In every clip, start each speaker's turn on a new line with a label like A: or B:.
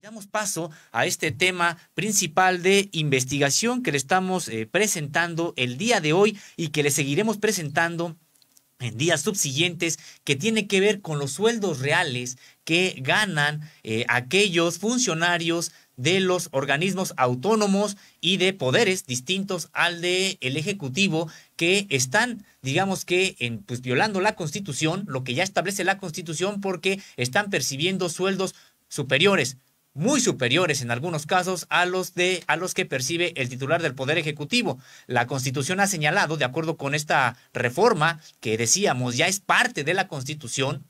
A: Damos paso a este tema principal de investigación que le estamos presentando el día de hoy y que le seguiremos presentando en días subsiguientes, que tiene que ver con los sueldos reales que ganan aquellos funcionarios de los organismos autónomos y de poderes distintos al de el Ejecutivo, que están, digamos que, pues, violando la Constitución, lo que ya establece la Constitución, porque están percibiendo sueldos superiores, muy superiores en algunos casos a los que percibe el titular del Poder Ejecutivo. La Constitución ha señalado, de acuerdo con esta reforma que decíamos ya es parte de la Constitución,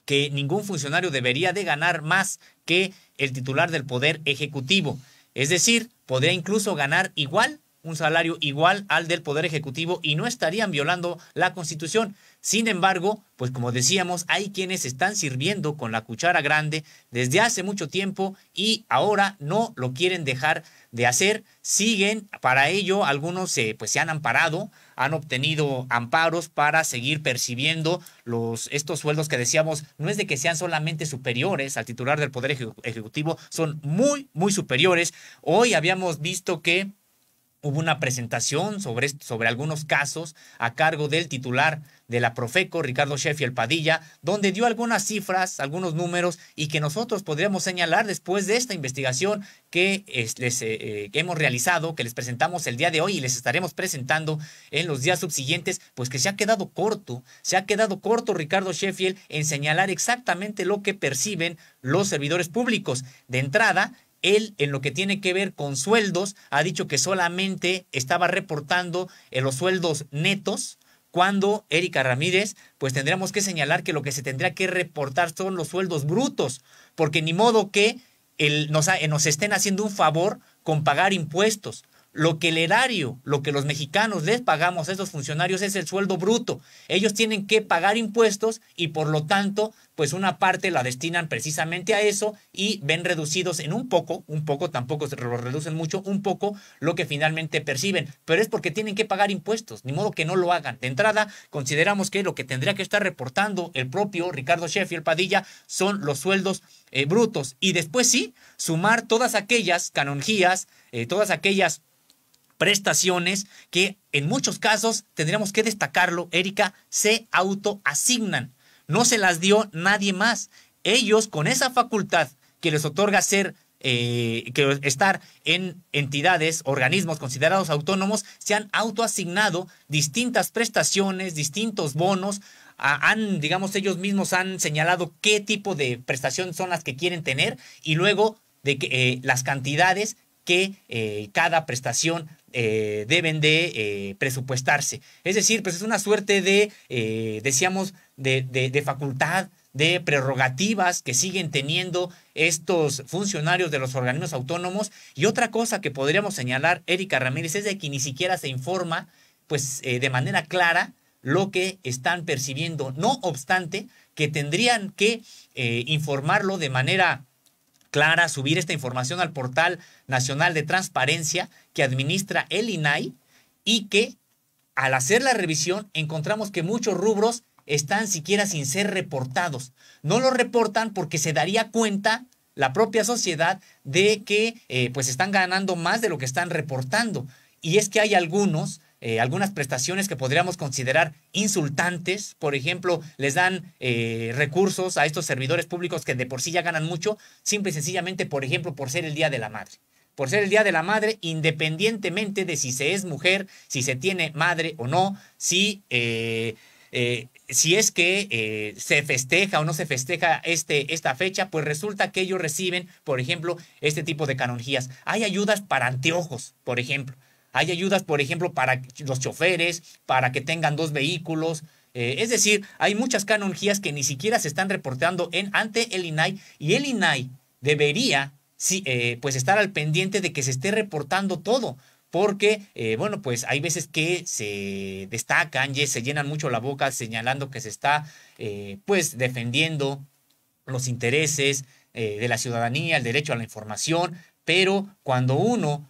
A: que ningún funcionario debería de ganar más que el titular del Poder Ejecutivo. Es decir, podría incluso ganar igual, un salario igual al del Poder Ejecutivo, y no estarían violando la Constitución. Sin embargo, pues como decíamos, hay quienes están sirviendo con la cuchara grande desde hace mucho tiempo y ahora no lo quieren dejar de hacer. Siguen, para ello algunos pues se han amparado, han obtenido amparos para seguir percibiendo estos sueldos que decíamos, no es de que sean solamente superiores al titular del Poder Ejecutivo, son muy, muy superiores. Hoy habíamos visto que hubo una presentación sobre algunos casos a cargo del titular de la Profeco, Ricardo Sheffield Padilla, donde dio algunas cifras, algunos números, y que nosotros podríamos señalar después de esta investigación que hemos realizado, que les presentamos el día de hoy y les estaremos presentando en los días subsiguientes, pues que se ha quedado corto Ricardo Sheffield en señalar exactamente lo que perciben los servidores públicos. De entrada, él, en lo que tiene que ver con sueldos, ha dicho que solamente estaba reportando en los sueldos netos, cuando Erika Ramírez, pues tendríamos que señalar que lo que se tendría que reportar son los sueldos brutos, porque ni modo que nos estén haciendo un favor con pagar impuestos. Lo que el erario, lo que los mexicanos les pagamos a estos funcionarios es el sueldo bruto. Ellos tienen que pagar impuestos y por lo tanto, pues una parte la destinan precisamente a eso y ven reducidos en un poco, tampoco se lo reducen mucho, un poco lo que finalmente perciben. Pero es porque tienen que pagar impuestos, ni modo que no lo hagan. De entrada, consideramos que lo que tendría que estar reportando el propio Ricardo Sheffield Padilla son los sueldos brutos. Y después sí, sumar todas aquellas canonjías, todas aquellas prestaciones que en muchos casos, tendríamos que destacarlo, Erika, se autoasignan. No se las dio nadie más. Ellos, con esa facultad que les otorga estar en entidades, organismos considerados autónomos, se han autoasignado distintas prestaciones, distintos bonos. Digamos, ellos mismos han señalado qué tipo de prestación son las que quieren tener y luego de que las cantidades que cada prestación deben de presupuestarse. Es decir, pues es una suerte decíamos, de facultad, de prerrogativas que siguen teniendo estos funcionarios de los organismos autónomos. Y otra cosa que podríamos señalar, Erika Ramírez, es de que ni siquiera se informa, pues, de manera clara lo que están percibiendo. No obstante, que tendrían que informarlo de manera clara, subir esta información al Portal Nacional de Transparencia que administra el INAI, y que al hacer la revisión encontramos que muchos rubros están siquiera sin ser reportados. No lo reportan porque se daría cuenta la propia sociedad de que pues están ganando más de lo que están reportando. Y es que hay algunas prestaciones que podríamos considerar insultantes. Por ejemplo, les dan recursos a estos servidores públicos que de por sí ya ganan mucho, simple y sencillamente, por ejemplo, por ser el Día de la Madre. Por ser el Día de la Madre, independientemente de si se es mujer, si se tiene madre o no, si es que se festeja o no se festeja esta fecha, pues resulta que ellos reciben, por ejemplo, este tipo de canonjías. Hay ayudas para anteojos, por ejemplo. Hay ayudas, por ejemplo, para los choferes, para que tengan 2 vehículos. Es decir, hay muchas canonjías que ni siquiera se están reportando ante el INAI, y el INAI debería pues estar al pendiente de que se esté reportando todo. Porque, bueno, pues hay veces que se destacan y se llenan mucho la boca señalando que se está, pues, defendiendo los intereses de la ciudadanía, el derecho a la información, pero cuando uno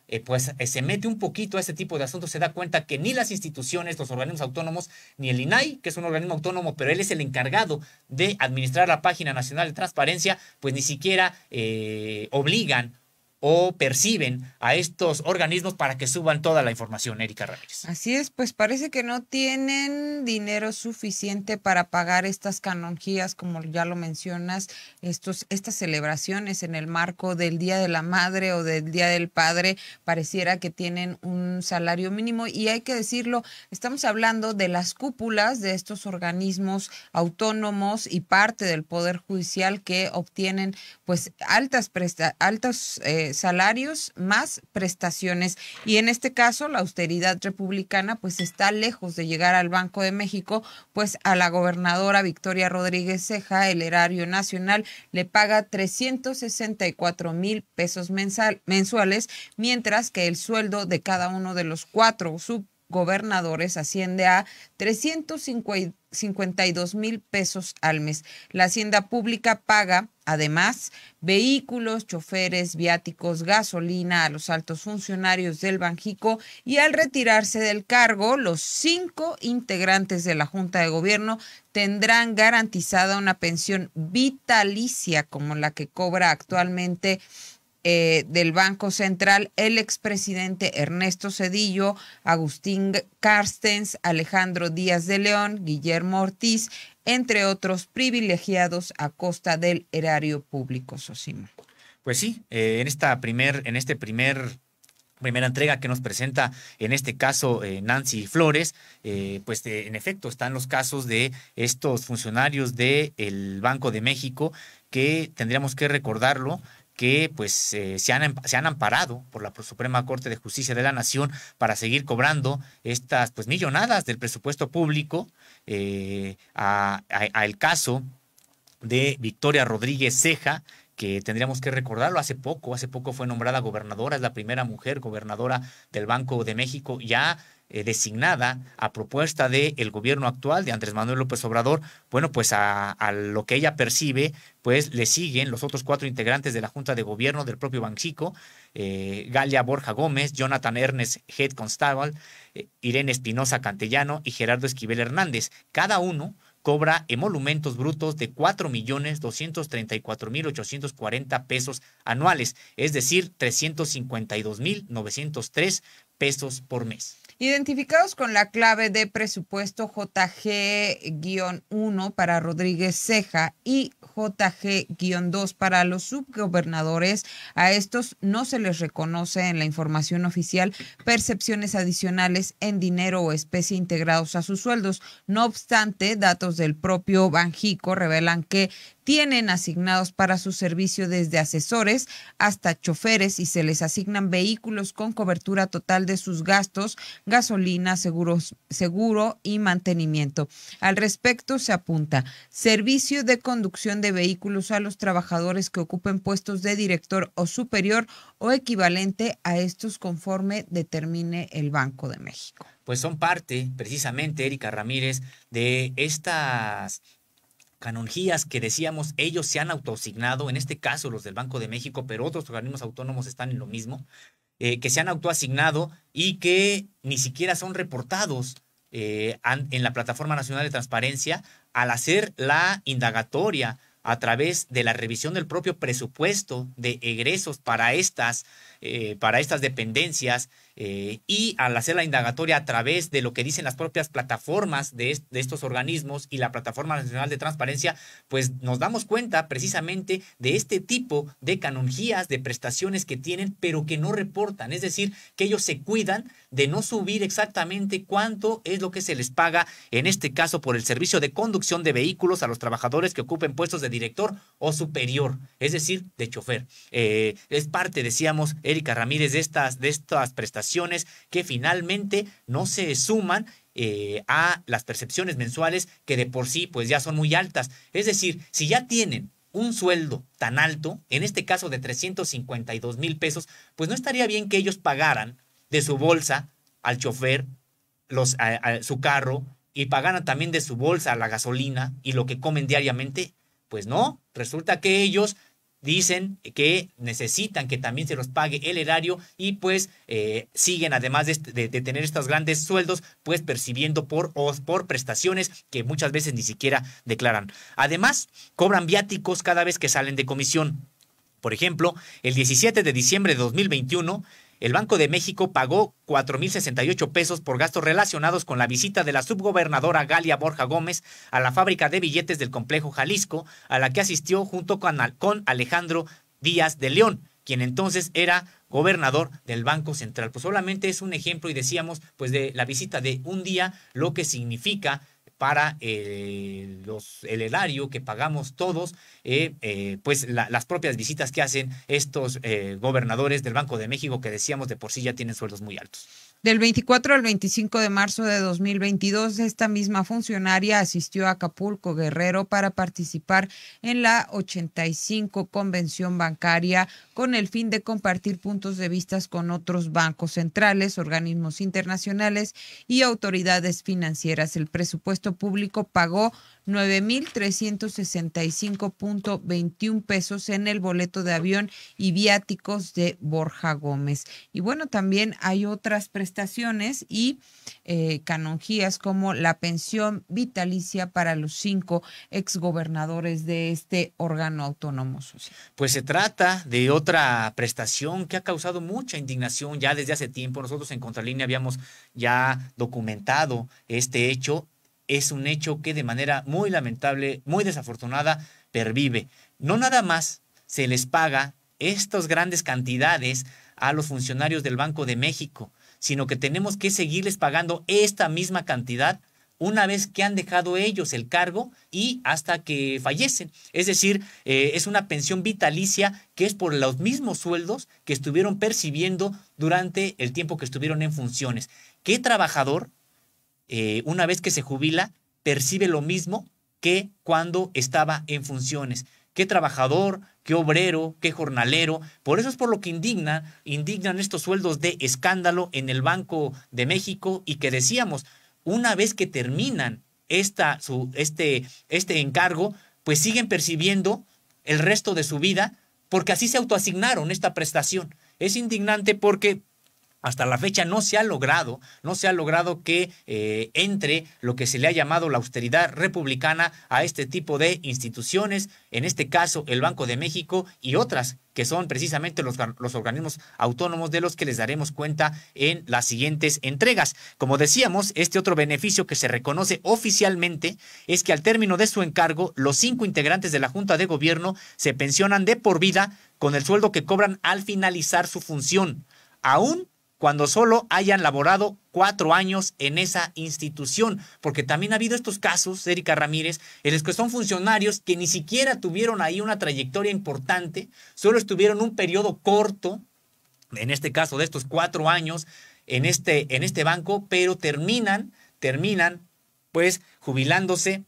A: se mete un poquito a este tipo de asuntos, se da cuenta que ni las instituciones, los organismos autónomos, ni el INAI, que es un organismo autónomo, pero él es el encargado de administrar la Página Nacional de Transparencia, pues ni siquiera obligan o perciben a estos organismos para que suban toda la información, Erika Ramírez.
B: Así es, pues parece que no tienen dinero suficiente para pagar estas canonjías, como ya lo mencionas, estas celebraciones en el marco del Día de la Madre o del Día del Padre, pareciera que tienen un salario mínimo y hay que decirlo, estamos hablando de las cúpulas de estos organismos autónomos y parte del Poder Judicial que obtienen pues altos salarios más prestaciones y en este caso la austeridad republicana pues está lejos de llegar al Banco de México, pues a la gobernadora Victoria Rodríguez Ceja el Erario Nacional le paga 364,000 pesos mensuales, mientras que el sueldo de cada uno de los 4 subgobernadores asciende a 352,000 pesos al mes. La Hacienda Pública paga además vehículos, choferes, viáticos, gasolina a los altos funcionarios del Banjico y al retirarse del cargo, los 5 integrantes de la Junta de Gobierno tendrán garantizada una pensión vitalicia como la que cobra actualmente del Banco Central el expresidente Ernesto Zedillo, Agustín Carstens, Alejandro Díaz de León, Guillermo Ortiz, entre otros privilegiados a costa del erario público, Sosimo.
A: Pues sí, primera entrega que nos presenta, en este caso, Nancy Flores, en efecto están los casos de estos funcionarios del Banco de México que tendríamos que recordarlo, que pues se han amparado por la Suprema Corte de Justicia de la Nación para seguir cobrando estas pues millonadas del presupuesto público, al caso de Victoria Rodríguez Ceja, que tendríamos que recordarlo, hace poco fue nombrada gobernadora, es la primera mujer gobernadora del Banco de México, ya designada a propuesta del gobierno actual de Andrés Manuel López Obrador. Bueno, pues a lo que ella percibe, pues le siguen los otros 4 integrantes de la Junta de Gobierno del propio Banxico, Galia Borja Gómez, Jonathan Ernest Head Constable, Irene Espinosa Cantellano y Gerardo Esquivel Hernández. Cada uno cobra emolumentos brutos de 4,234,840 pesos anuales, es decir, 352,903 pesos por mes.
B: Identificados con la clave de presupuesto JG-1 para Rodríguez Ceja y JG-2 para los subgobernadores, a estos no se les reconoce en la información oficial percepciones adicionales en dinero o especie integrados a sus sueldos. No obstante, datos del propio Banjico revelan que tienen asignados para su servicio desde asesores hasta choferes y se les asignan vehículos con cobertura total de sus gastos, gasolina, seguro y mantenimiento. Al respecto se apunta servicio de conducción de vehículos a los trabajadores que ocupen puestos de director o superior o equivalente a estos conforme determine el Banco de México.
A: Pues son parte, precisamente, Erika Ramírez, de estas canonjías que decíamos, ellos se han autoasignado, en este caso los del Banco de México, pero otros organismos autónomos están en lo mismo, que se han autoasignado y que ni siquiera son reportados en la Plataforma Nacional de Transparencia al hacer la indagatoria a través de la revisión del propio presupuesto de egresos para estas dependencias y al hacer la indagatoria a través de lo que dicen las propias plataformas de estos organismos y la Plataforma Nacional de Transparencia, pues nos damos cuenta precisamente de este tipo de canonjías, de prestaciones que tienen, pero que no reportan. Es decir, que ellos se cuidan de no subir exactamente cuánto es lo que se les paga, en este caso por el servicio de conducción de vehículos a los trabajadores que ocupen puestos de director o superior, es decir, de chofer. Es parte, decíamos, Erika Ramírez, de estas prestaciones que finalmente no se suman a las percepciones mensuales que de por sí pues ya son muy altas. Es decir, si ya tienen un sueldo tan alto, en este caso de 352,000 pesos, pues no estaría bien que ellos pagaran de su bolsa al chofer su carro y pagaran también de su bolsa la gasolina y lo que comen diariamente. Pues no, resulta que ellos dicen que necesitan que también se los pague el erario y pues siguen, además de tener estos grandes sueldos, pues percibiendo por prestaciones que muchas veces ni siquiera declaran. Además, cobran viáticos cada vez que salen de comisión. Por ejemplo, el 17 de diciembre de 2021, el Banco de México pagó 4,068 pesos por gastos relacionados con la visita de la subgobernadora Galia Borja Gómez a la fábrica de billetes del Complejo Jalisco, a la que asistió junto con Alejandro Díaz de León, quien entonces era gobernador del Banco Central. Pues solamente es un ejemplo, y decíamos, pues de la visita de un día, lo que significa para el erario que pagamos todos, pues las propias visitas que hacen estos gobernadores del Banco de México, que decíamos de por sí ya tienen sueldos muy altos.
B: Del 24 al 25 de marzo de 2022, esta misma funcionaria asistió a Acapulco, Guerrero, para participar en la 85 Convención Bancaria con el fin de compartir puntos de vista con otros bancos centrales, organismos internacionales y autoridades financieras. El presupuesto público pagó 9,365.21 pesos en el boleto de avión y viáticos de Borja Gómez. Y bueno, también hay otras prestaciones y canonjías como la pensión vitalicia para los 5 exgobernadores de este órgano autónomo social.
A: Pues se trata de otra prestación que ha causado mucha indignación ya desde hace tiempo. Nosotros en Contralínea habíamos ya documentado este hecho. Es un hecho que de manera muy lamentable, muy desafortunada, pervive. No nada más se les paga estas grandes cantidades a los funcionarios del Banco de México, sino que tenemos que seguirles pagando esta misma cantidad una vez que han dejado ellos el cargo y hasta que fallecen. Es decir, es una pensión vitalicia que es por los mismos sueldos que estuvieron percibiendo durante el tiempo que estuvieron en funciones. ¿Qué trabajador, una vez que se jubila, percibe lo mismo que cuando estaba en funciones? ¿Qué trabajador, qué obrero, qué jornalero? Por eso es por lo que indignan estos sueldos de escándalo en el Banco de México, y que decíamos, una vez que terminan este encargo, pues siguen percibiendo el resto de su vida porque así se autoasignaron esta prestación. Es indignante porque hasta la fecha no se ha logrado que entre lo que se le ha llamado la austeridad republicana a este tipo de instituciones, en este caso el Banco de México y otras que son precisamente los organismos autónomos, de los que les daremos cuenta en las siguientes entregas. Como decíamos, este otro beneficio que se reconoce oficialmente es que al término de su encargo, los 5 integrantes de la Junta de Gobierno se pensionan de por vida con el sueldo que cobran al finalizar su función, aún cuando solo hayan laborado 4 años en esa institución, porque también ha habido estos casos, Erika Ramírez, en los que son funcionarios que ni siquiera tuvieron ahí una trayectoria importante, solo estuvieron un periodo corto, en este caso de estos 4 años, en este banco, pero terminan pues jubilándose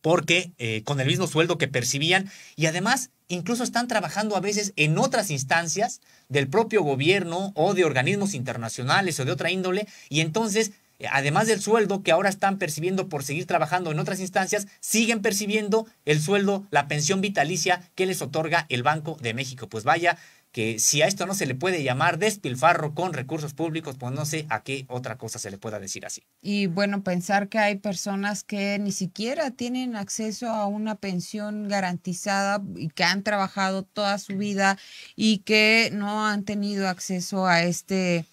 A: porque con el mismo sueldo que percibían, y además incluso están trabajando a veces en otras instancias del propio gobierno o de organismos internacionales o de otra índole, y entonces, además del sueldo que ahora están percibiendo por seguir trabajando en otras instancias, siguen percibiendo el sueldo, la pensión vitalicia que les otorga el Banco de México. Pues vaya que si a esto no se le puede llamar despilfarro con recursos públicos, pues no sé a qué otra cosa se le pueda decir así.
B: Y bueno, pensar que hay personas que ni siquiera tienen acceso a una pensión garantizada y que han trabajado toda su vida y que no han tenido acceso a este,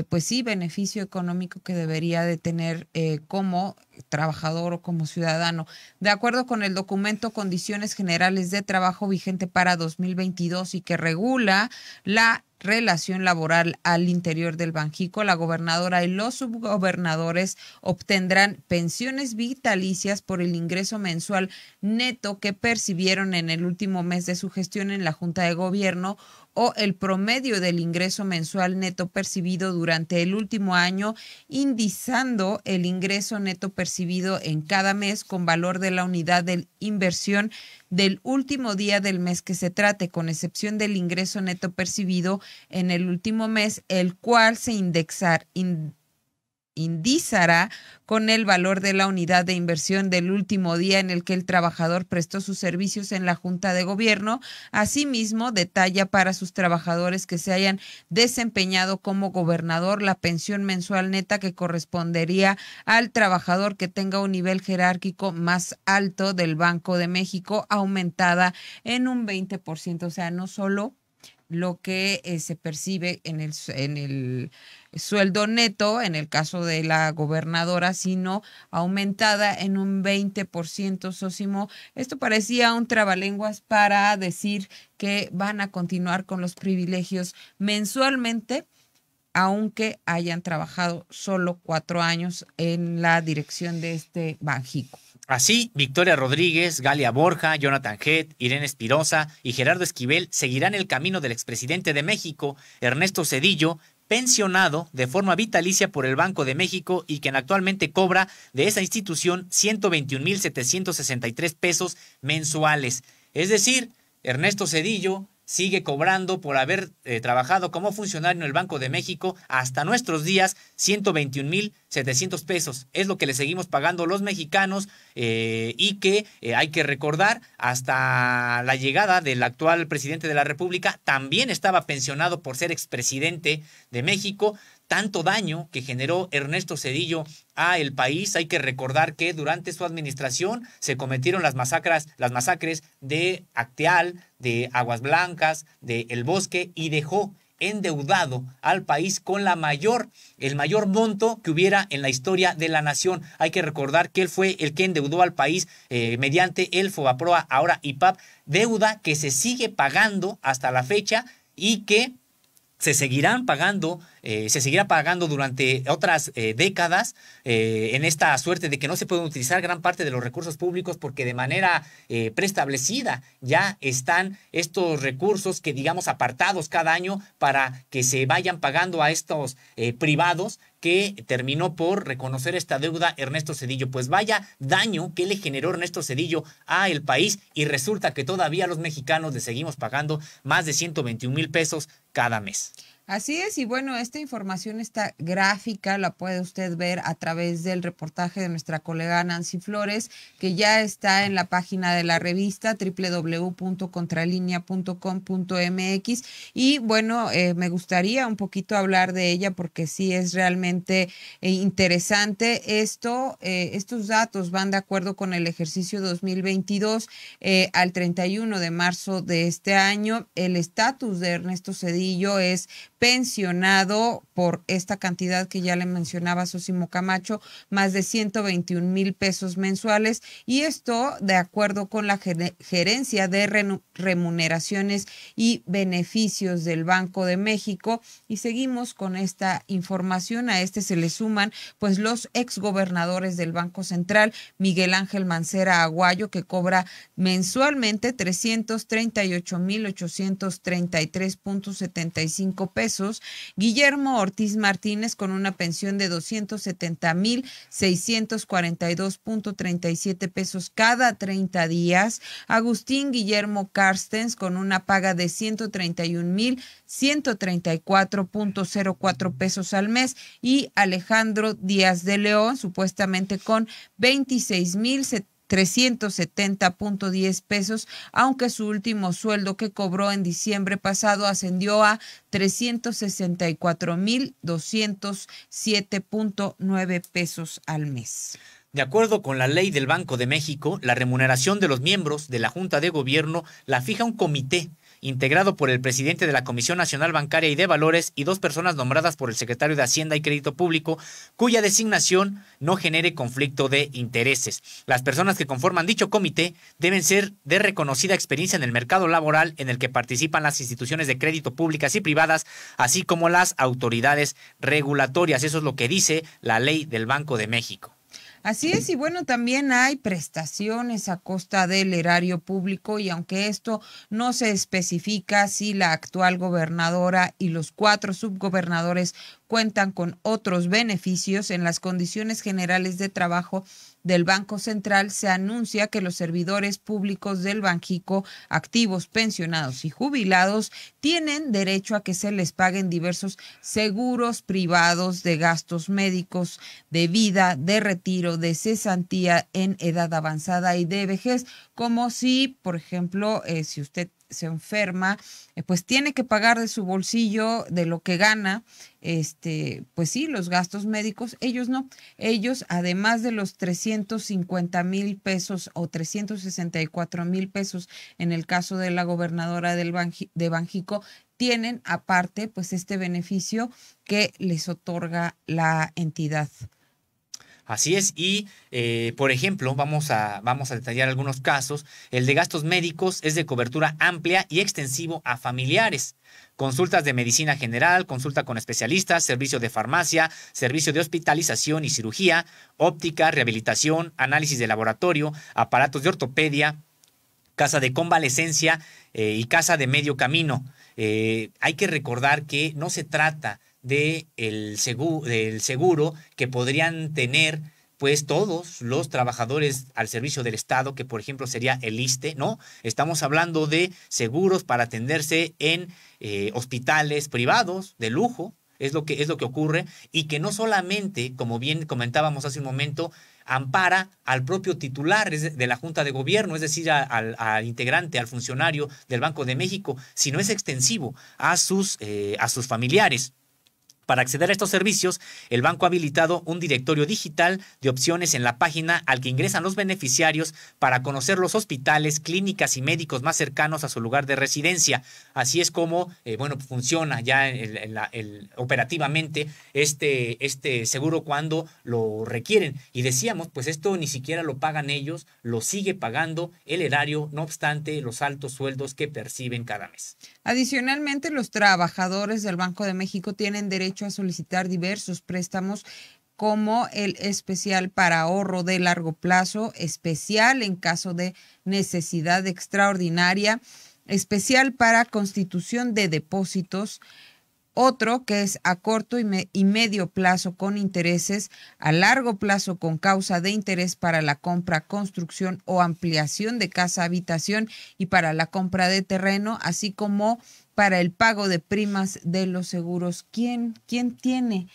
B: pues sí, beneficio económico que debería de tener como trabajador o como ciudadano. De acuerdo con el documento Condiciones Generales de Trabajo vigente para 2022 y que regula la relación laboral al interior del Banjico, la gobernadora y los subgobernadores obtendrán pensiones vitalicias por el ingreso mensual neto que percibieron en el último mes de su gestión en la Junta de Gobierno, o el promedio del ingreso mensual neto percibido durante el último año, indicando el ingreso neto percibido en cada mes con valor de la unidad de inversión del último día del mes que se trate, con excepción del ingreso neto percibido en el último mes, el cual se indizará con el valor de la unidad de inversión del último día en el que el trabajador prestó sus servicios en la Junta de Gobierno. Asimismo, detalla para sus trabajadores que se hayan desempeñado como gobernador la pensión mensual neta que correspondería al trabajador que tenga un nivel jerárquico más alto del Banco de México, aumentada en un 20%. O sea, no solo lo que se percibe en el sueldo neto, en el caso de la gobernadora, sino aumentada en un 20%, Sósimo. Esto parecía un trabalenguas para decir que van a continuar con los privilegios mensualmente, aunque hayan trabajado solo 4 años en la dirección de este Banjico.
A: Así, Victoria Rodríguez, Galia Borja, Jonathan Head, Irene Espirosa y Gerardo Esquivel seguirán el camino del expresidente de México, Ernesto Zedillo, pensionado de forma vitalicia por el Banco de México y quien actualmente cobra de esa institución 121,763 pesos mensuales. Es decir, Ernesto Zedillo sigue cobrando por haber trabajado como funcionario en el Banco de México hasta nuestros días 121,700 pesos. Es lo que le seguimos pagando los mexicanos y que hay que recordar, hasta la llegada del actual presidente de la República también estaba pensionado por ser expresidente de México. Tanto daño que generó Ernesto Zedillo a el país. Hay que recordar que durante su administración se cometieron las masacres de Acteal, de Aguas Blancas, de El Bosque, y dejó endeudado al país con el mayor monto que hubiera en la historia de la nación. Hay que recordar que él fue el que endeudó al país mediante el Fobaproa, ahora IPAP, deuda que se sigue pagando hasta la fecha y que se seguirá pagando durante otras décadas, en esta suerte de que no se pueden utilizar gran parte de los recursos públicos porque de manera preestablecida ya están estos recursos que digamos apartados cada año para que se vayan pagando a estos privados, que terminó por reconocer esta deuda Ernesto Zedillo. Pues vaya daño que le generó Ernesto Zedillo a el país, y resulta que todavía los mexicanos le seguimos pagando más de 121,000 pesos cada mes.
B: Así es, y bueno, esta información, esta gráfica, la puede usted ver a través del reportaje de nuestra colega Nancy Flores, que ya está en la página de la revista www.contralinea.com.mx. Y bueno, me gustaría un poquito hablar de ella porque sí es realmente interesante. Estos datos van de acuerdo con el ejercicio 2022 al 31 de marzo de este año. El estatus de Ernesto Zedillo es pensionado por esta cantidad que ya le mencionaba Sósimo Camacho, más de 121,000 pesos mensuales, y esto de acuerdo con la gerencia de remuneraciones y beneficios del Banco de México. Y seguimos con esta información. A este se le suman pues los exgobernadores del Banco Central, Miguel Ángel Mancera Aguayo, que cobra mensualmente 338,833.75 pesos. Guillermo Ortiz Martínez, con una pensión de 270,642.37 pesos cada 30 días. Agustín Guillermo Carstens, con una paga de 131,134.04 pesos al mes. Y Alejandro Díaz de León, supuestamente con 26,370.10 pesos, aunque su último sueldo que cobró en diciembre pasado ascendió a 364,207.9 pesos al mes.
A: De acuerdo con la ley del Banco de México, la remuneración de los miembros de la Junta de Gobierno la fija un comité integrado por el presidente de la Comisión Nacional Bancaria y de Valores y 2 personas nombradas por el secretario de Hacienda y Crédito Público, cuya designación no genere conflicto de intereses. Las personas que conforman dicho comité deben ser de reconocida experiencia en el mercado laboral en el que participan las instituciones de crédito públicas y privadas, así como las autoridades regulatorias. Eso es lo que dice la ley del Banco de México.
B: Así es, y bueno, también hay prestaciones a costa del erario público, y aunque esto no se especifica si la actual gobernadora y los 4 subgobernadores cuentan con otros beneficios, en las condiciones generales de trabajo del Banco Central se anuncia que los servidores públicos del Banjico, activos, pensionados y jubilados, tienen derecho a que se les paguen diversos seguros privados de gastos médicos, de vida, de retiro, de cesantía en edad avanzada y de vejez, como si, por ejemplo, si usted se enferma, pues tiene que pagar de su bolsillo, de lo que gana, pues sí, los gastos médicos. Ellos no, ellos además de los 350,000 pesos o 364,000 pesos en el caso de la gobernadora de Banjico, tienen aparte pues este beneficio que les otorga la entidad.
A: Así es, y por ejemplo, vamos a detallar algunos casos. El de gastos médicos es de cobertura amplia y extensivo a familiares. Consultas de medicina general, consulta con especialistas, servicio de farmacia, servicio de hospitalización y cirugía, óptica, rehabilitación, análisis de laboratorio, aparatos de ortopedia, casa de convalecencia y casa de medio camino. Hay que recordar que no se trata del seguro que podrían tener pues todos los trabajadores al servicio del Estado, que por ejemplo sería el ISSSTE, ¿no? Estamos hablando de seguros para atenderse en hospitales privados de lujo, es lo que ocurre, y que no solamente, como bien comentábamos hace un momento, ampara al propio titular de la Junta de Gobierno, es decir, al integrante, al funcionario del Banco de México, sino es extensivo a sus familiares. Para acceder a estos servicios, el banco ha habilitado un directorio digital de opciones en la página al que ingresan los beneficiarios para conocer los hospitales, clínicas y médicos más cercanos a su lugar de residencia. Así es como funciona ya operativamente este seguro cuando lo requieren. Y decíamos, pues esto ni siquiera lo pagan ellos, lo sigue pagando el erario, no obstante los altos sueldos que perciben cada mes.
B: Adicionalmente, los trabajadores del Banco de México tienen derecho a solicitar diversos préstamos como el especial para ahorro de largo plazo, especial en caso de necesidad extraordinaria, especial para constitución de depósitos, otro que es a corto y medio plazo con intereses, a largo plazo con causa de interés para la compra, construcción o ampliación de casa habitación y para la compra de terreno, así como para el pago de primas de los seguros. ¿Quién tiene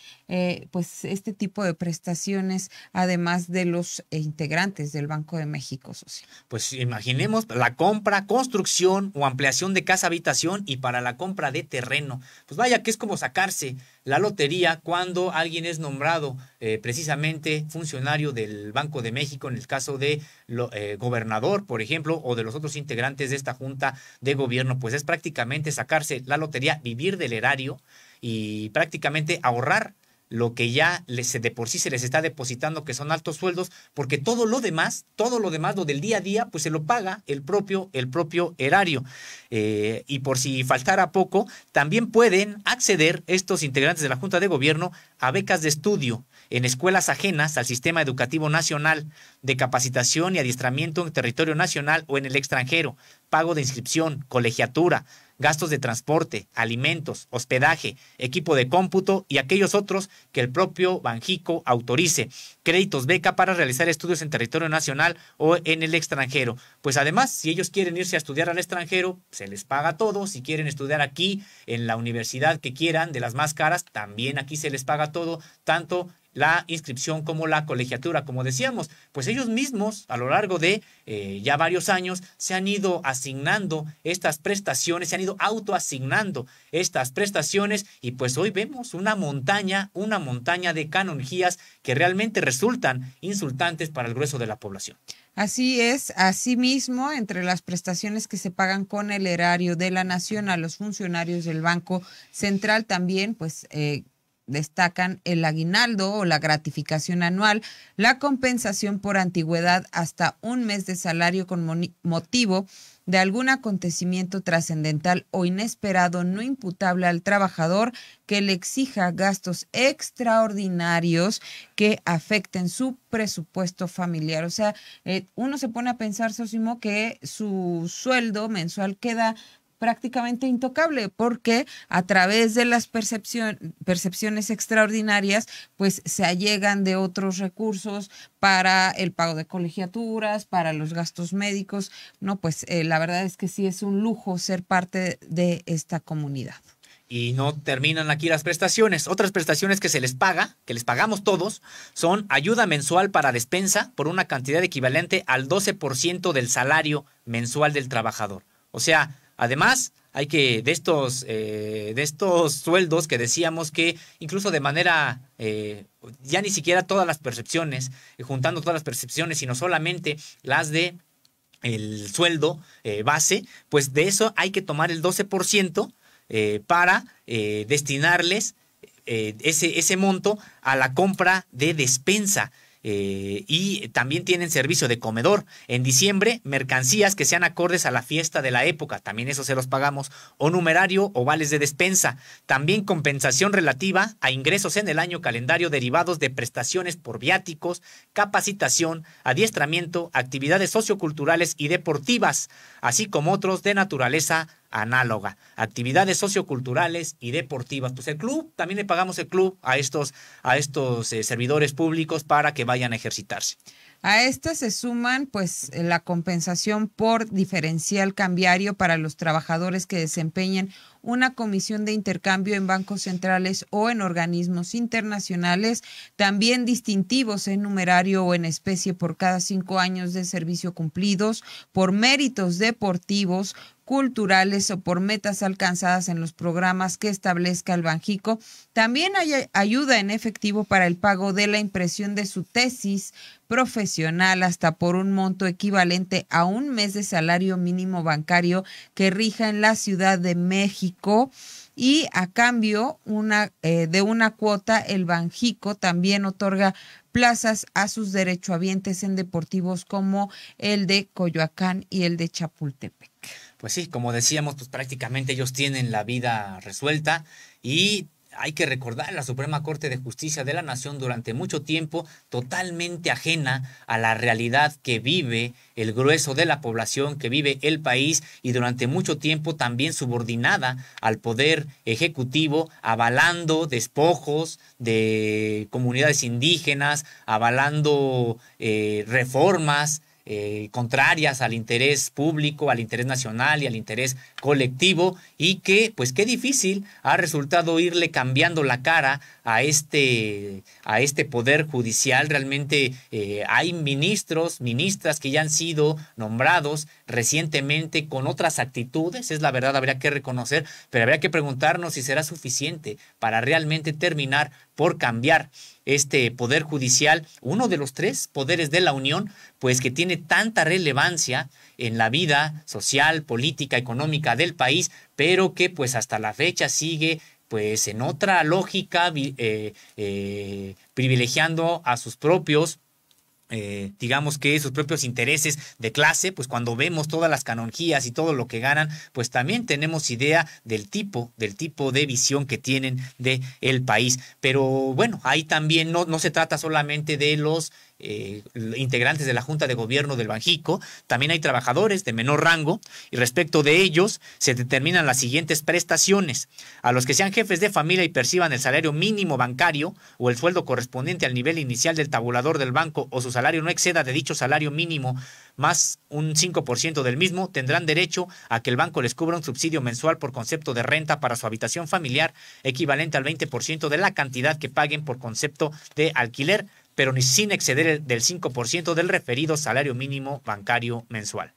B: pues este tipo de prestaciones además de los integrantes del Banco de México, socio?
A: Pues imaginemos la compra, construcción o ampliación de casa habitación y para la compra de terreno. Pues vaya que es como sacarse la lotería cuando alguien es nombrado precisamente funcionario del Banco de México, en el caso de gobernador, por ejemplo, o de los otros integrantes de esta Junta de Gobierno, pues es prácticamente sacarse la lotería, vivir del erario y prácticamente ahorrar lo que ya de por sí se les está depositando, que son altos sueldos, porque todo lo demás, lo del día a día, pues se lo paga el propio erario. Y por si faltara poco, también pueden acceder estos integrantes de la Junta de Gobierno a becas de estudio en escuelas ajenas al sistema educativo nacional, de capacitación y adiestramiento en territorio nacional o en el extranjero, pago de inscripción, colegiatura, gastos de transporte, alimentos, hospedaje, equipo de cómputo y aquellos otros que el propio Banjico autorice. Créditos beca para realizar estudios en territorio nacional o en el extranjero. Pues además, si ellos quieren irse a estudiar al extranjero, se les paga todo. Si quieren estudiar aquí, en la universidad que quieran, de las más caras, también aquí se les paga todo, tanto la inscripción como la colegiatura. Como decíamos, pues ellos mismos a lo largo de ya varios años se han ido asignando estas prestaciones, se han ido autoasignando estas prestaciones y pues hoy vemos una montaña de canonjías que realmente resultan insultantes para el grueso de la población.
B: Así es, asimismo, entre las prestaciones que se pagan con el erario de la nación a los funcionarios del Banco Central también, pues destacan el aguinaldo o la gratificación anual, la compensación por antigüedad hasta un mes de salario con motivo de algún acontecimiento trascendental o inesperado no imputable al trabajador que le exija gastos extraordinarios que afecten su presupuesto familiar. O sea, uno se pone a pensar, Sosimo, que su sueldo mensual queda prácticamente intocable, porque a través de las percepciones extraordinarias, pues se allegan de otros recursos para el pago de colegiaturas, para los gastos médicos. No, pues la verdad es que sí es un lujo ser parte de esta comunidad.
A: Y no terminan aquí las prestaciones. Otras prestaciones que se les paga, que les pagamos todos, son ayuda mensual para despensa por una cantidad equivalente al 12% del salario mensual del trabajador. O sea, además, hay que, de estos sueldos que decíamos que incluso de manera, ya ni siquiera todas las percepciones, juntando todas las percepciones, sino solamente las de el sueldo base, pues de eso hay que tomar el 12% para destinarles ese monto a la compra de despensa. Y también tienen servicio de comedor. En diciembre, mercancías que sean acordes a la fiesta de la época, también eso se los pagamos, o numerario o vales de despensa. También compensación relativa a ingresos en el año calendario derivados de prestaciones por viáticos, capacitación, adiestramiento, actividades socioculturales y deportivas, así como otros de naturaleza análoga, actividades socioculturales y deportivas. Pues el club, también le pagamos el club a estos servidores públicos para que vayan a ejercitarse.
B: A estas se suman pues la compensación por diferencial cambiario para los trabajadores que desempeñen una comisión de intercambio en bancos centrales o en organismos internacionales, también distintivos en numerario o en especie por cada 5 años de servicio cumplidos, por méritos deportivos, culturales o por metas alcanzadas en los programas que establezca el Banjico. También hay ayuda en efectivo para el pago de la impresión de su tesis profesional hasta por un monto equivalente a un mes de salario mínimo bancario que rija en la Ciudad de México. Y a cambio de una cuota, el Banjico también otorga plazas a sus derechohabientes en deportivos como el de Coyoacán y el de Chapultepec.
A: Pues sí, como decíamos, pues prácticamente ellos tienen la vida resuelta y hay que recordar, la Suprema Corte de Justicia de la Nación durante mucho tiempo totalmente ajena a la realidad que vive el grueso de la población, que vive el país, y durante mucho tiempo también subordinada al poder ejecutivo, avalando despojos de comunidades indígenas, avalando reformas contrarias al interés público, al interés nacional y al interés colectivo, y que pues qué difícil ha resultado irle cambiando la cara a este poder judicial. Realmente hay ministros, ministras que ya han sido nombrados recientemente con otras actitudes, es la verdad, habría que reconocer, pero habría que preguntarnos si será suficiente para realmente terminar por cambiar este poder judicial, uno de los 3 poderes de la Unión, pues que tiene tanta relevancia en la vida social, política, económica del país, pero que pues hasta la fecha sigue pues en otra lógica, privilegiando a sus propios digamos que sus propios intereses de clase. Pues cuando vemos todas las canonjías y todo lo que ganan, pues también tenemos idea del tipo de visión que tienen de el país. Pero bueno, ahí también no se trata solamente de los integrantes de la Junta de Gobierno del Banjico, también hay trabajadores de menor rango, y respecto de ellos se determinan las siguientes prestaciones: a los que sean jefes de familia y perciban el salario mínimo bancario o el sueldo correspondiente al nivel inicial del tabulador del banco, o su salario no exceda de dicho salario mínimo más un 5% del mismo, tendrán derecho a que el banco les cubra un subsidio mensual por concepto de renta para su habitación familiar, equivalente al 20% de la cantidad que paguen por concepto de alquiler, pero ni sin exceder del 5% del referido salario mínimo bancario mensual.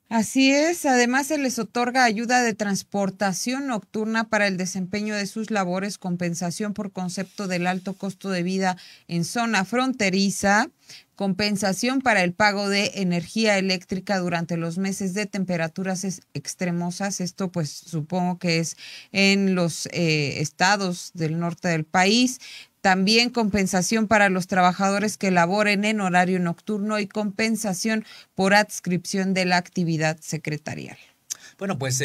B: Así es, además se les otorga ayuda de transportación nocturna para el desempeño de sus labores, compensación por concepto del alto costo de vida en zona fronteriza, compensación para el pago de energía eléctrica durante los meses de temperaturas extremosas. Esto pues supongo que es en los estados del norte del país. También compensación para los trabajadores que laboren en horario nocturno y compensación por adscripción de la actividad secretarial.
A: Bueno, pues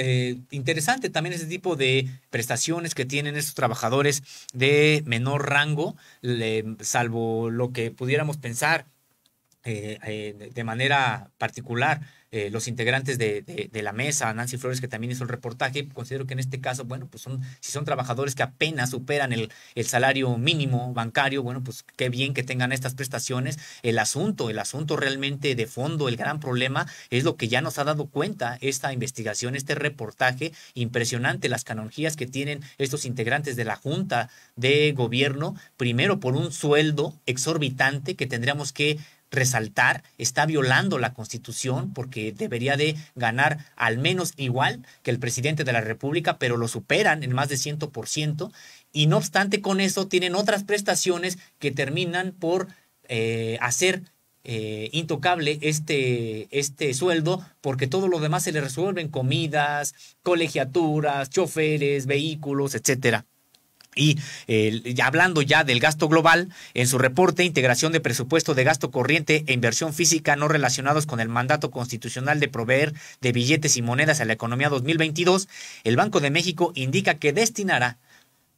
A: interesante también ese tipo de prestaciones que tienen estos trabajadores de menor rango, salvo lo que pudiéramos pensar de manera particular los integrantes de la mesa, Nancy Flores, que también hizo el reportaje. Considero que en este caso, bueno, pues si son trabajadores que apenas superan el salario mínimo bancario, bueno, pues qué bien que tengan estas prestaciones. El asunto realmente de fondo, el gran problema es lo que ya nos ha dado cuenta esta investigación, este reportaje impresionante, las canonjías que tienen estos integrantes de la Junta de Gobierno, primero por un sueldo exorbitante que tendríamos que resaltar, está violando la Constitución porque debería de ganar al menos igual que el presidente de la República, pero lo superan en más de 100%, y no obstante con eso tienen otras prestaciones que terminan por hacer intocable este sueldo, porque todo lo demás se le resuelven: comidas, colegiaturas, choferes, vehículos, etcétera. Y hablando ya del gasto global, en su reporte Integración de Presupuesto de Gasto Corriente e Inversión Física no relacionados con el mandato constitucional de proveer de billetes y monedas a la economía 2022, el Banco de México indica que destinará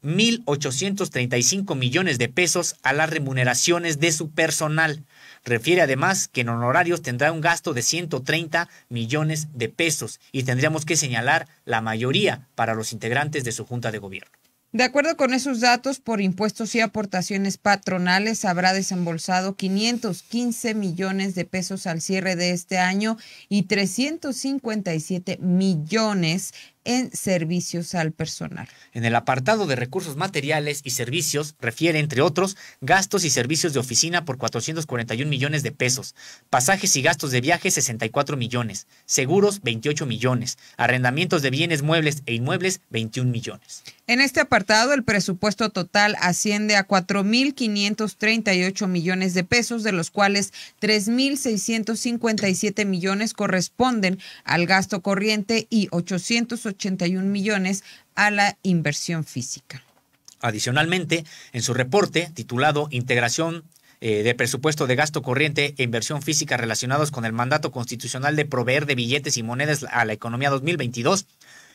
A: 1,835 millones de pesos a las remuneraciones de su personal. Refiere además que en honorarios tendrá un gasto de 130 millones de pesos y tendríamos que señalar la mayoría para los integrantes de su Junta de Gobierno.
B: De acuerdo con esos datos, por impuestos y aportaciones patronales habrá desembolsado 515 millones de pesos al cierre de este año y 357 millones en servicios al personal.
A: En el apartado de recursos materiales y servicios refiere, entre otros, gastos y servicios de oficina por 441 millones de pesos, pasajes y gastos de viaje 64 millones, seguros 28 millones, arrendamientos de bienes muebles e inmuebles 21 millones.
B: En este apartado, el presupuesto total asciende a 4.538 millones de pesos, de los cuales 3.657 millones corresponden al gasto corriente y 881 millones a la inversión física.
A: Adicionalmente, en su reporte titulado Integración de presupuesto de gasto corriente e inversión física relacionados con el mandato constitucional de proveer de billetes y monedas a la economía 2022,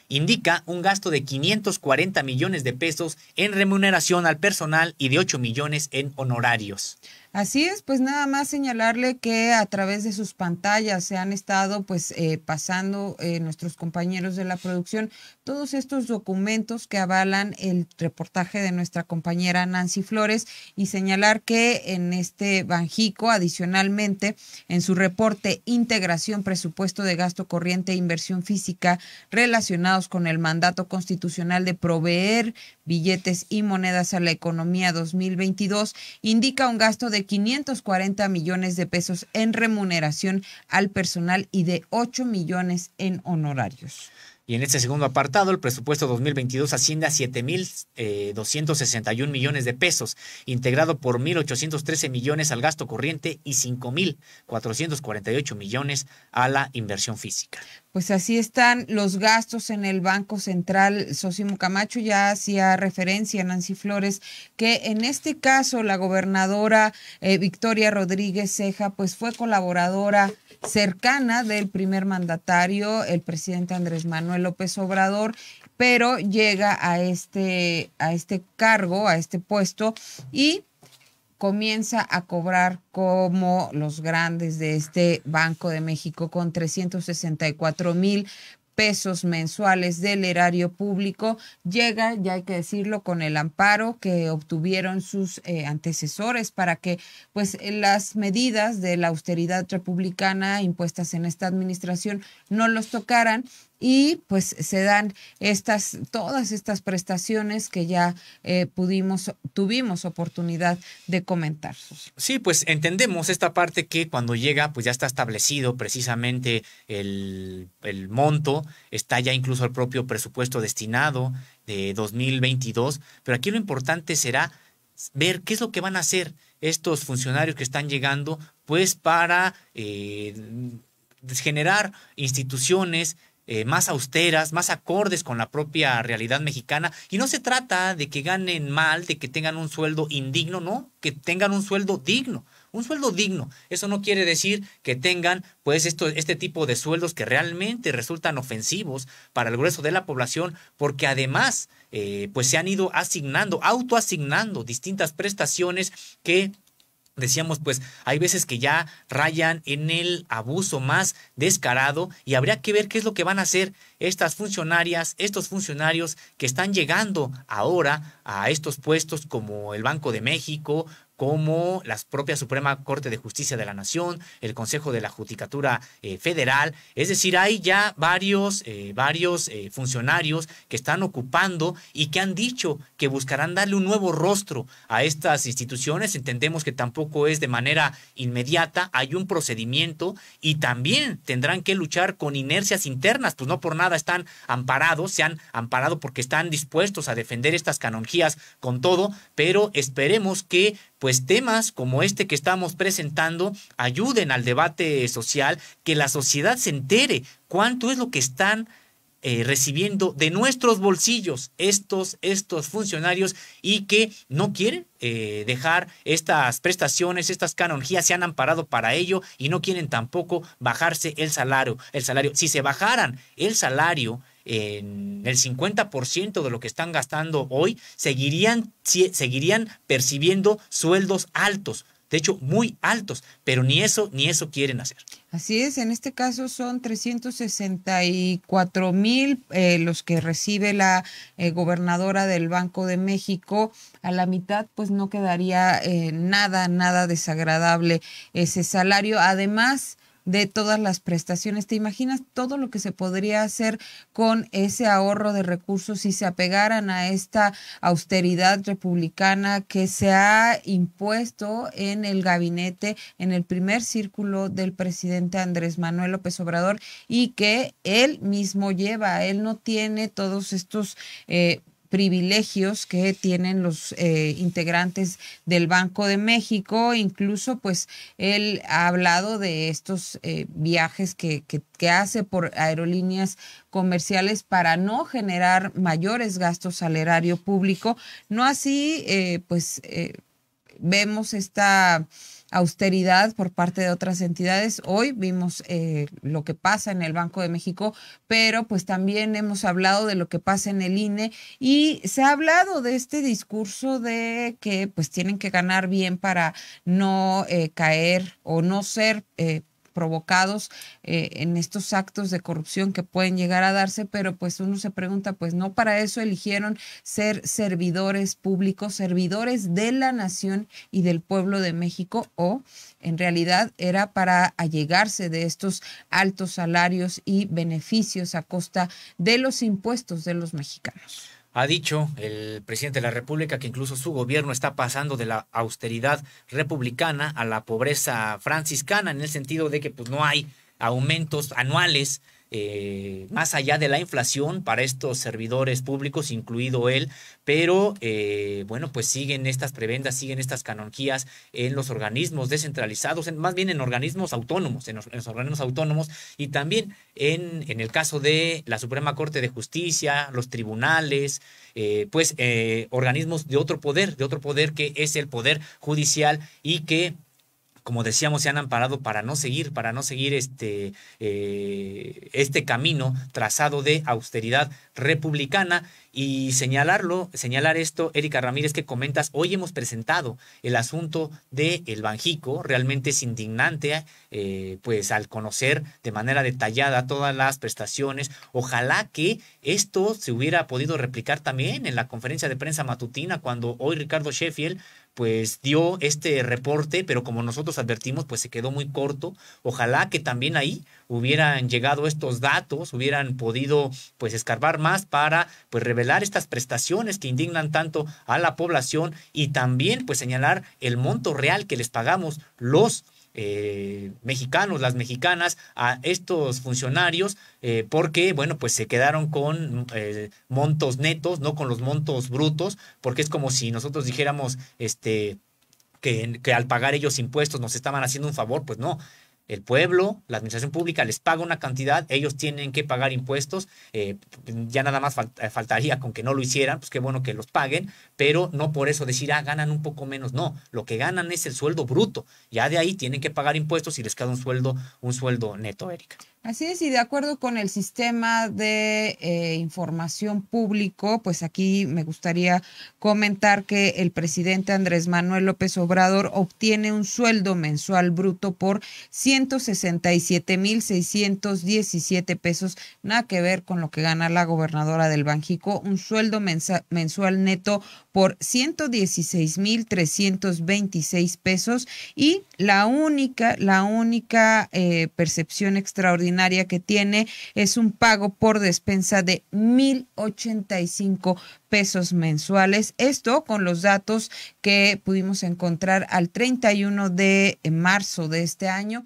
A: indica un gasto de 540 millones de pesos en remuneración al personal y de 8 millones en honorarios.
B: Así es, pues nada más señalarle que a través de sus pantallas se han estado pasando nuestros compañeros de la producción todos estos documentos que avalan el reportaje de nuestra compañera Nancy Flores, y señalar que en este Banjico, adicionalmente, en su reporte Integración, Presupuesto de Gasto Corriente e Inversión Física relacionados con el mandato constitucional de proveer billetes y monedas a la economía 2022, indica un gasto de 540 millones de pesos en remuneración al personal y de 8 millones en honorarios.
A: Y en este segundo apartado, el presupuesto 2022 asciende a 7.261 millones de pesos, integrado por 1.813 millones al gasto corriente y 5.448 millones a la inversión física.
B: Pues así están los gastos en el Banco Central. Sósimo Camacho ya hacía referencia, Nancy Flores, que en este caso la gobernadora Victoria Rodríguez Ceja pues fue colaboradora cercana del primer mandatario, el presidente Andrés Manuel López Obrador, pero llega a este cargo, a este puesto, y comienza a cobrar como los grandes de este Banco de México, con 364,000 pesos mensuales del erario público. Llega, ya hay que decirlo, con el amparo que obtuvieron sus antecesores para que pues las medidas de la austeridad republicana impuestas en esta administración no los tocaran, y pues se dan todas estas prestaciones que ya tuvimos oportunidad de comentar.
A: Sí, pues entendemos esta parte que cuando llega pues ya está establecido precisamente el monto, está ya incluso el propio presupuesto destinado de 2022, pero aquí lo importante será ver qué es lo que van a hacer estos funcionarios que están llegando pues para generar instituciones más austeras, más acordes con la propia realidad mexicana. Y no se trata de que ganen mal, de que tengan un sueldo indigno, no, que tengan un sueldo digno. Un sueldo digno. Eso no quiere decir que tengan pues este tipo de sueldos que realmente resultan ofensivos para el grueso de la población, porque además pues se han ido autoasignando distintas prestaciones que decíamos, pues hay veces que ya rayan en el abuso más descarado y habría que ver qué es lo que van a hacer estas funcionarias, estos funcionarios que están llegando ahora a estos puestos como el Banco de México, como la propia Suprema Corte de Justicia de la Nación, el Consejo de la Judicatura Federal. Es decir, hay ya varios funcionarios que están ocupando y que han dicho que buscarán darle un nuevo rostro a estas instituciones. Entendemos que tampoco es de manera inmediata, hay un procedimiento y también tendrán que luchar con inercias internas, pues no por nada están amparados, se han amparado porque están dispuestos a defender estas canonjías con todo, pero esperemos que pues temas como este que estamos presentando ayuden al debate social, que la sociedad se entere cuánto es lo que están recibiendo de nuestros bolsillos estos funcionarios y que no quieren dejar estas prestaciones, estas canonjías, se han amparado para ello y no quieren tampoco bajarse el salario. Si se bajaran el salario en el 50% de lo que están gastando hoy, seguirían percibiendo sueldos altos, de hecho muy altos, pero ni eso quieren hacer.
B: Así es, en este caso son 364,000 los que recibe la gobernadora del Banco de México. A la mitad pues no quedaría nada desagradable ese salario, además de todas las prestaciones. ¿Te imaginas todo lo que se podría hacer con ese ahorro de recursos si se apegaran a esta austeridad republicana que se ha impuesto en el gabinete, en el primer círculo del presidente Andrés Manuel López Obrador y que él mismo lleva? Él no tiene todos estos privilegios que tienen los integrantes del Banco de México. Incluso pues él ha hablado de estos viajes que hace por aerolíneas comerciales para no generar mayores gastos al erario público. No así vemos esta austeridad por parte de otras entidades. Hoy vimos lo que pasa en el Banco de México, pero pues también hemos hablado de lo que pasa en el INE y se ha hablado de este discurso de que pues tienen que ganar bien para no caer o no ser provocados en estos actos de corrupción que pueden llegar a darse, pero pues uno se pregunta, pues no para eso eligieron ser servidores públicos, servidores de la nación y del pueblo de México, o en realidad era para allegarse de estos altos salarios y beneficios a costa de los impuestos de los mexicanos.
A: Ha dicho el presidente de la República que incluso su gobierno está pasando de la austeridad republicana a la pobreza franciscana, en el sentido de que pues no hay aumentos anuales más allá de la inflación para estos servidores públicos, incluido él, pero bueno, pues siguen estas prebendas, siguen estas canonjías en los organismos descentralizados, más bien en organismos autónomos, en los organismos autónomos, y también en el caso de la Suprema Corte de Justicia, los tribunales, organismos de otro poder que es el Poder Judicial y que, como decíamos, se han amparado para no seguir este camino trazado de austeridad republicana. Y señalar esto, Erika Ramírez, que comentas, hoy hemos presentado el asunto de el Banjico. Realmente es indignante, pues al conocer de manera detallada todas las prestaciones. Ojalá que esto se hubiera podido replicar también en la conferencia de prensa matutina, cuando hoy Ricardo Sheffield pues dio este reporte, pero como nosotros advertimos, pues se quedó muy corto. Ojalá que también ahí hubieran llegado estos datos, hubieran podido pues escarbar más para pues revelar estas prestaciones que indignan tanto a la población y también pues señalar el monto real que les pagamos los mexicanos, las mexicanas, a estos funcionarios, porque bueno, pues se quedaron con montos netos, no con los montos brutos, porque es como si nosotros dijéramos que al pagar ellos impuestos nos estaban haciendo un favor. Pues no. El pueblo, la administración pública les paga una cantidad, ellos tienen que pagar impuestos, ya nada más faltaría con que no lo hicieran, pues qué bueno que los paguen, pero no por eso decir, ganan un poco menos. No, lo que ganan es el sueldo bruto, ya de ahí tienen que pagar impuestos y les queda un sueldo neto, Erika.
B: Así es, y de acuerdo con el sistema de información público, pues aquí me gustaría comentar que el presidente Andrés Manuel López Obrador obtiene un sueldo mensual bruto por 167,617 pesos, nada que ver con lo que gana la gobernadora del Banjico, un sueldo mensual neto por 116,326 pesos, y la única percepción extraordinaria que tiene es un pago por despensa de 1,085 pesos mensuales. Esto con los datos que pudimos encontrar al 31 de marzo de este año.